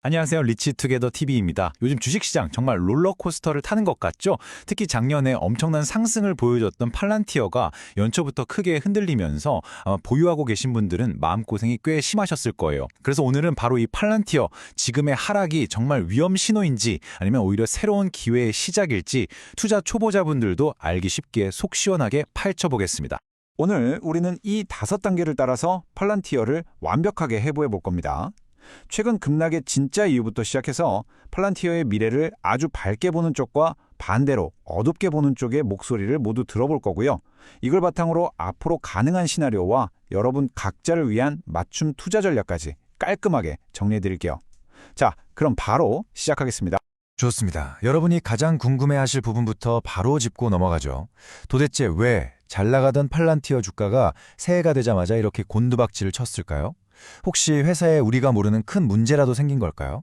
안녕하세요. 리치투게더 TV입니다. 요즘 주식시장 정말 롤러코스터를 타는 것 같죠? 특히 작년에 엄청난 상승을 보여줬던 팔란티어가 연초부터 크게 흔들리면서 보유하고 계신 분들은 마음고생이 꽤 심하셨을 거예요. 그래서 오늘은 바로 이 팔란티어, 지금의 하락이 정말 위험 신호인지 아니면 오히려 새로운 기회의 시작일지 투자 초보자분들도 알기 쉽게 속 시원하게 파헤쳐보겠습니다. 오늘 우리는 이 5단계를 따라서 팔란티어를 완벽하게 해부해 볼 겁니다. 최근 급락의 진짜 이유부터 시작해서 팔란티어의 미래를 아주 밝게 보는 쪽과 반대로 어둡게 보는 쪽의 목소리를 모두 들어볼 거고요. 이걸 바탕으로 앞으로 가능한 시나리오와 여러분 각자를 위한 맞춤 투자 전략까지 깔끔하게 정리해 드릴게요. 자, 그럼 바로 시작하겠습니다. 좋습니다. 여러분이 가장 궁금해하실 부분부터 바로 짚고 넘어가죠. 도대체 왜 잘 나가던 팔란티어 주가가 새해가 되자마자 이렇게 곤두박질을 쳤을까요? 혹시 회사에 우리가 모르는 큰 문제라도 생긴 걸까요?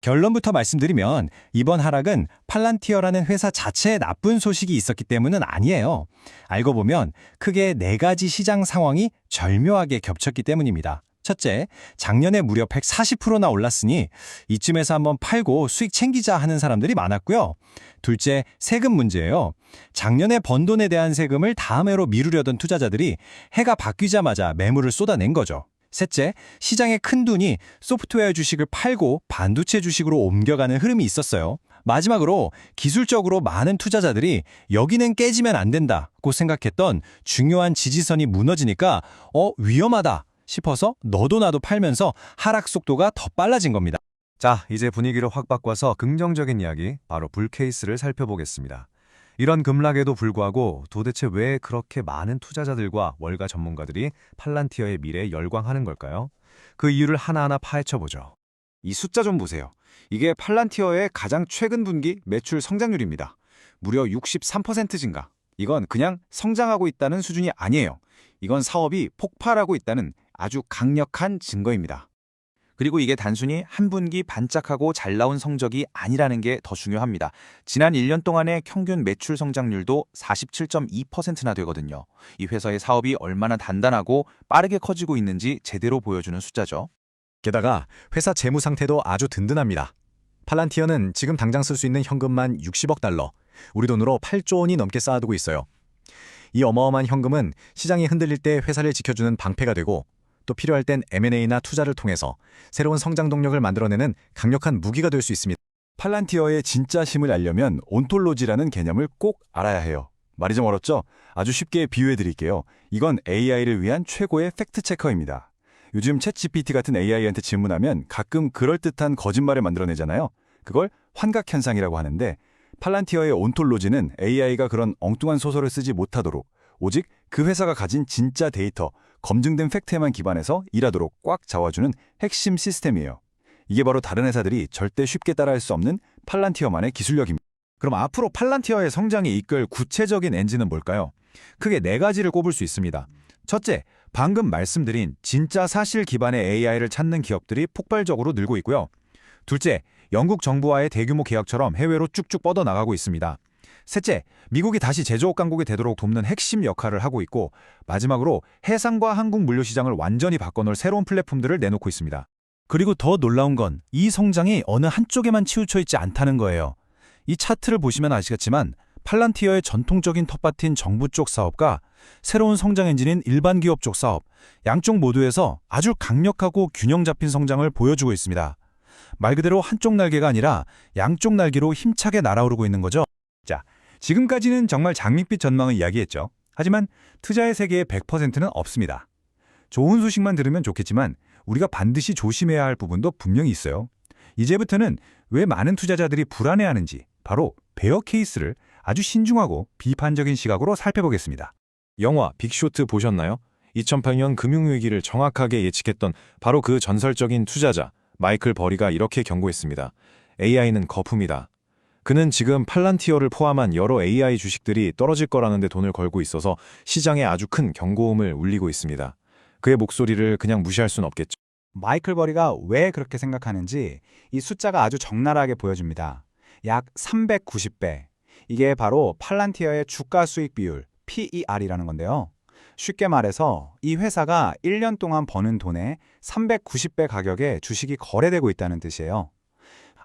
결론부터 말씀드리면 이번 하락은 팔란티어라는 회사 자체에 나쁜 소식이 있었기 때문은 아니에요. 알고 보면 크게 4가지 시장 상황이 절묘하게 겹쳤기 때문입니다. 첫째, 작년에 무려 140%나 올랐으니 이쯤에서 한번 팔고 수익 챙기자 하는 사람들이 많았고요. 둘째, 세금 문제예요. 작년에 번 돈에 대한 세금을 다음 해로 미루려던 투자자들이 해가 바뀌자마자 매물을 쏟아낸 거죠. 셋째, 시장의 큰 돈이 소프트웨어 주식을 팔고 반도체 주식으로 옮겨가는 흐름이 있었어요. 마지막으로 기술적으로 많은 투자자들이 여기는 깨지면 안 된다고 생각했던 중요한 지지선이 무너지니까 위험하다 싶어서 너도 나도 팔면서 하락 속도가 더 빨라진 겁니다. 자, 이제 분위기를 확 바꿔서 긍정적인 이야기, 바로 불 케이스를 살펴보겠습니다. 이런 급락에도 불구하고 도대체 왜 그렇게 많은 투자자들과 월가 전문가들이 팔란티어의 미래에 열광하는 걸까요? 그 이유를 하나하나 파헤쳐보죠. 이 숫자 좀 보세요. 이게 팔란티어의 가장 최근 분기 매출 성장률입니다. 무려 63% 증가. 이건 그냥 성장하고 있다는 수준이 아니에요. 이건 사업이 폭발하고 있다는 아주 강력한 증거입니다. 그리고 이게 단순히 한 분기 반짝하고 잘 나온 성적이 아니라는 게 더 중요합니다. 지난 1년 동안의 평균 매출 성장률도 47.2%나 되거든요. 이 회사의 사업이 얼마나 단단하고 빠르게 커지고 있는지 제대로 보여주는 숫자죠. 게다가 회사 재무 상태도 아주 든든합니다. 팔란티어는 지금 당장 쓸 수 있는 현금만 60억 달러, 우리 돈으로 8조 원이 넘게 쌓아두고 있어요. 이 어마어마한 현금은 시장이 흔들릴 때 회사를 지켜주는 방패가 되고 또 필요할 땐 M&A나 투자를 통해서 새로운 성장 동력을 만들어내는 강력한 무기가 될 수 있습니다. 팔란티어의 진짜 힘을 알려면 온톨로지라는 개념을 꼭 알아야 해요. 말이 좀 어렵죠? 아주 쉽게 비유해 드릴게요. 이건 AI를 위한 최고의 팩트체커입니다. 요즘 챗GPT 같은 AI한테 질문하면 가끔 그럴듯한 거짓말을 만들어내잖아요. 그걸 환각현상이라고 하는데 팔란티어의 온톨로지는 AI가 그런 엉뚱한 소설을 쓰지 못하도록 오직 그 회사가 가진 진짜 데이터, 검증된 팩트에만 기반해서 일하도록 꽉 잡아주는 핵심 시스템이에요. 이게 바로 다른 회사들이 절대 쉽게 따라할 수 없는 팔란티어만의 기술력입니다. 그럼 앞으로 팔란티어의 성장이 이끌 구체적인 엔진은 뭘까요? 크게 4가지를 꼽을 수 있습니다. 첫째, 방금 말씀드린 진짜 사실 기반의 AI를 찾는 기업들이 폭발적으로 늘고 있고요. 둘째, 영국 정부와의 대규모 계약처럼 해외로 쭉쭉 뻗어나가고 있습니다. 셋째, 미국이 다시 제조업 강국이 되도록 돕는 핵심 역할을 하고 있고, 마지막으로 해상과 항공 물류 시장을 완전히 바꿔놓을 새로운 플랫폼들을 내놓고 있습니다. 그리고 더 놀라운 건 이 성장이 어느 한쪽에만 치우쳐 있지 않다는 거예요. 이 차트를 보시면 아시겠지만 팔란티어의 전통적인 텃밭인 정부 쪽 사업과 새로운 성장 엔진인 일반 기업 쪽 사업, 양쪽 모두에서 아주 강력하고 균형 잡힌 성장을 보여주고 있습니다. 말 그대로 한쪽 날개가 아니라 양쪽 날개로 힘차게 날아오르고 있는 거죠. 자, 지금까지는 정말 장밋빛 전망을 이야기했죠. 하지만 투자의 세계에 100%는 없습니다. 좋은 소식만 들으면 좋겠지만 우리가 반드시 조심해야 할 부분도 분명히 있어요. 이제부터는 왜 많은 투자자들이 불안해하는지 바로 베어 케이스를 아주 신중하고 비판적인 시각으로 살펴보겠습니다. 영화 빅쇼트 보셨나요? 2008년 금융위기를 정확하게 예측했던 바로 그 전설적인 투자자 마이클 버리가 이렇게 경고했습니다. AI는 거품이다. 그는 지금 팔란티어를 포함한 여러 AI 주식들이 떨어질 거라는데 돈을 걸고 있어서 시장에 아주 큰 경고음을 울리고 있습니다. 그의 목소리를 그냥 무시할 수는 없겠죠. 마이클 버리가 왜 그렇게 생각하는지 이 숫자가 아주 적나라하게 보여줍니다. 약 390배. 이게 바로 팔란티어의 주가 수익 비율, PER이라는 건데요. 쉽게 말해서 이 회사가 1년 동안 버는 돈의 390배 가격에 주식이 거래되고 있다는 뜻이에요.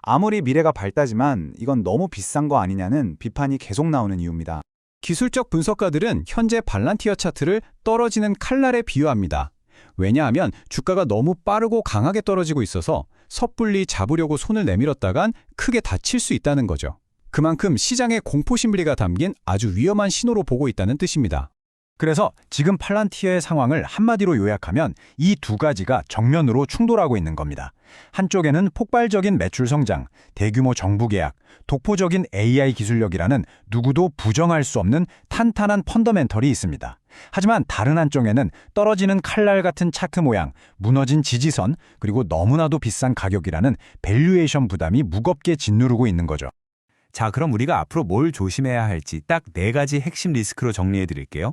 아무리 미래가 밝다지만 이건 너무 비싼 거 아니냐는 비판이 계속 나오는 이유입니다. 기술적 분석가들은 현재 발란티어 차트를 떨어지는 칼날에 비유합니다. 왜냐하면 주가가 너무 빠르고 강하게 떨어지고 있어서 섣불리 잡으려고 손을 내밀었다간 크게 다칠 수 있다는 거죠. 그만큼 시장의 공포 심리가 담긴 아주 위험한 신호로 보고 있다는 뜻입니다. 그래서 지금 팔란티어의 상황을 한마디로 요약하면 이 두 가지가 정면으로 충돌하고 있는 겁니다. 한쪽에는 폭발적인 매출 성장, 대규모 정부 계약, 독보적인 AI 기술력이라는 누구도 부정할 수 없는 탄탄한 펀더멘털이 있습니다. 하지만 다른 한쪽에는 떨어지는 칼날 같은 차트 모양, 무너진 지지선, 그리고 너무나도 비싼 가격이라는 밸류에이션 부담이 무겁게 짓누르고 있는 거죠. 자, 그럼 우리가 앞으로 뭘 조심해야 할지 딱 4가지 핵심 리스크로 정리해 드릴게요.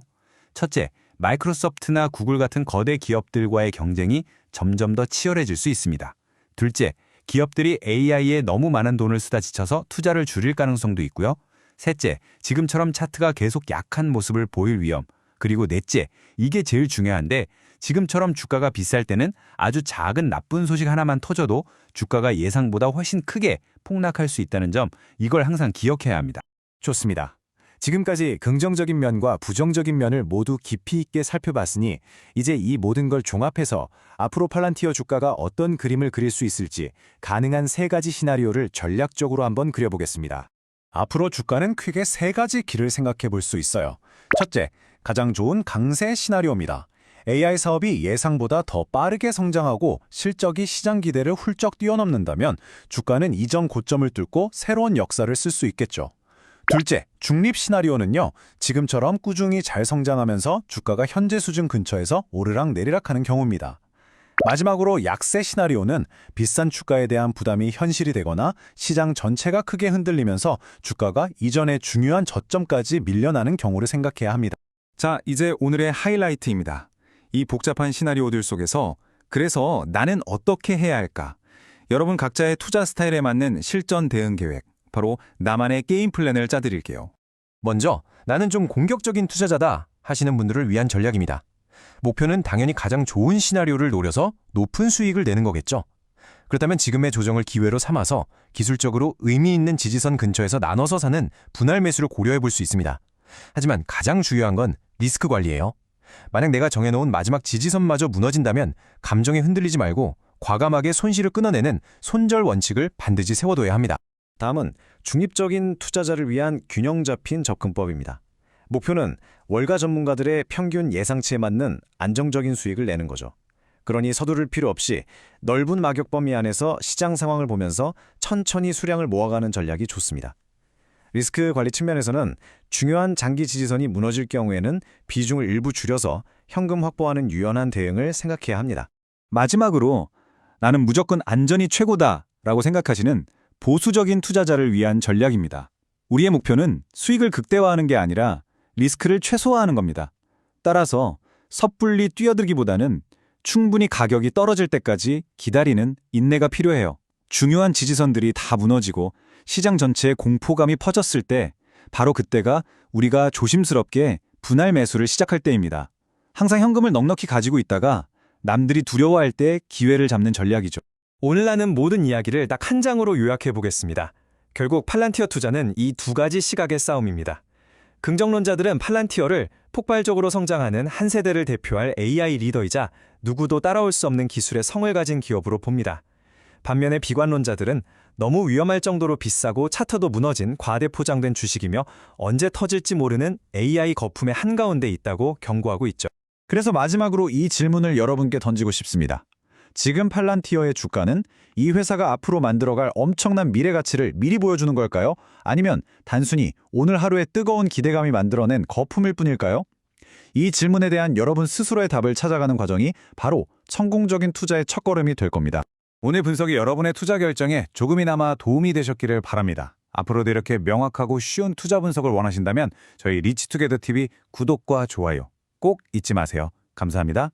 첫째, 마이크로소프트나 구글 같은 거대 기업들과의 경쟁이 점점 더 치열해질 수 있습니다. 둘째, 기업들이 AI에 너무 많은 돈을 쓰다 지쳐서 투자를 줄일 가능성도 있고요. 셋째, 지금처럼 차트가 계속 약한 모습을 보일 위험. 그리고 넷째, 이게 제일 중요한데 지금처럼 주가가 비쌀 때는 아주 작은 나쁜 소식 하나만 터져도 주가가 예상보다 훨씬 크게 폭락할 수 있다는 점, 이걸 항상 기억해야 합니다. 좋습니다. 지금까지 긍정적인 면과 부정적인 면을 모두 깊이 있게 살펴봤으니 이제 이 모든 걸 종합해서 앞으로 팔란티어 주가가 어떤 그림을 그릴 수 있을지 가능한 3가지 시나리오를 전략적으로 한번 그려보겠습니다. 앞으로 주가는 크게 3가지 길을 생각해 볼 수 있어요. 첫째, 가장 좋은 강세 시나리오입니다. AI 사업이 예상보다 더 빠르게 성장하고 실적이 시장 기대를 훌쩍 뛰어넘는다면 주가는 이전 고점을 뚫고 새로운 역사를 쓸 수 있겠죠. 둘째, 중립 시나리오는요. 지금처럼 꾸준히 잘 성장하면서 주가가 현재 수준 근처에서 오르락 내리락하는 경우입니다. 마지막으로 약세 시나리오는 비싼 주가에 대한 부담이 현실이 되거나 시장 전체가 크게 흔들리면서 주가가 이전의 중요한 저점까지 밀려나는 경우를 생각해야 합니다. 자, 이제 오늘의 하이라이트입니다. 이 복잡한 시나리오들 속에서 그래서 나는 어떻게 해야 할까? 여러분 각자의 투자 스타일에 맞는 실전 대응 계획, 바로 나만의 게임 플랜을 짜드릴게요. 먼저 나는 좀 공격적인 투자자다 하시는 분들을 위한 전략입니다. 목표는 당연히 가장 좋은 시나리오를 노려서 높은 수익을 내는 거겠죠. 그렇다면 지금의 조정을 기회로 삼아서 기술적으로 의미 있는 지지선 근처에서 나눠서 사는 분할 매수를 고려해 볼 수 있습니다. 하지만 가장 중요한 건 리스크 관리예요. 만약 내가 정해놓은 마지막 지지선마저 무너진다면 감정에 흔들리지 말고 과감하게 손실을 끊어내는 손절 원칙을 반드시 세워둬야 합니다. 다음은 중립적인 투자자를 위한 균형 잡힌 접근법입니다. 목표는 월가 전문가들의 평균 예상치에 맞는 안정적인 수익을 내는 거죠. 그러니 서두를 필요 없이 넓은 마격 범위 안에서 시장 상황을 보면서 천천히 수량을 모아가는 전략이 좋습니다. 리스크 관리 측면에서는 중요한 장기 지지선이 무너질 경우에는 비중을 일부 줄여서 현금 확보하는 유연한 대응을 생각해야 합니다. 마지막으로 나는 무조건 안전이 최고다라고 생각하시는 보수적인 투자자를 위한 전략입니다. 우리의 목표는 수익을 극대화하는 게 아니라 리스크를 최소화하는 겁니다. 따라서 섣불리 뛰어들기보다는 충분히 가격이 떨어질 때까지 기다리는 인내가 필요해요. 중요한 지지선들이 다 무너지고 시장 전체에 공포감이 퍼졌을 때 바로 그때가 우리가 조심스럽게 분할 매수를 시작할 때입니다. 항상 현금을 넉넉히 가지고 있다가 남들이 두려워할 때 기회를 잡는 전략이죠. 오늘 나눈 모든 이야기를 딱 한 장으로 요약해 보겠습니다. 결국 팔란티어 투자는 이 2가지 시각의 싸움입니다. 긍정론자들은 팔란티어를 폭발적으로 성장하는 한 세대를 대표할 AI 리더이자 누구도 따라올 수 없는 기술의 성을 가진 기업으로 봅니다. 반면에 비관론자들은 너무 위험할 정도로 비싸고 차트도 무너진 과대 포장된 주식이며 언제 터질지 모르는 AI 거품의 한가운데 있다고 경고하고 있죠. 그래서 마지막으로 이 질문을 여러분께 던지고 싶습니다. 지금 팔란티어의 주가는 이 회사가 앞으로 만들어갈 엄청난 미래 가치를 미리 보여주는 걸까요? 아니면 단순히 오늘 하루의 뜨거운 기대감이 만들어낸 거품일 뿐일까요? 이 질문에 대한 여러분 스스로의 답을 찾아가는 과정이 바로 성공적인 투자의 첫걸음이 될 겁니다. 오늘 분석이 여러분의 투자 결정에 조금이나마 도움이 되셨기를 바랍니다. 앞으로도 이렇게 명확하고 쉬운 투자 분석을 원하신다면 저희 리치투게더 TV 구독과 좋아요 꼭 잊지 마세요. 감사합니다.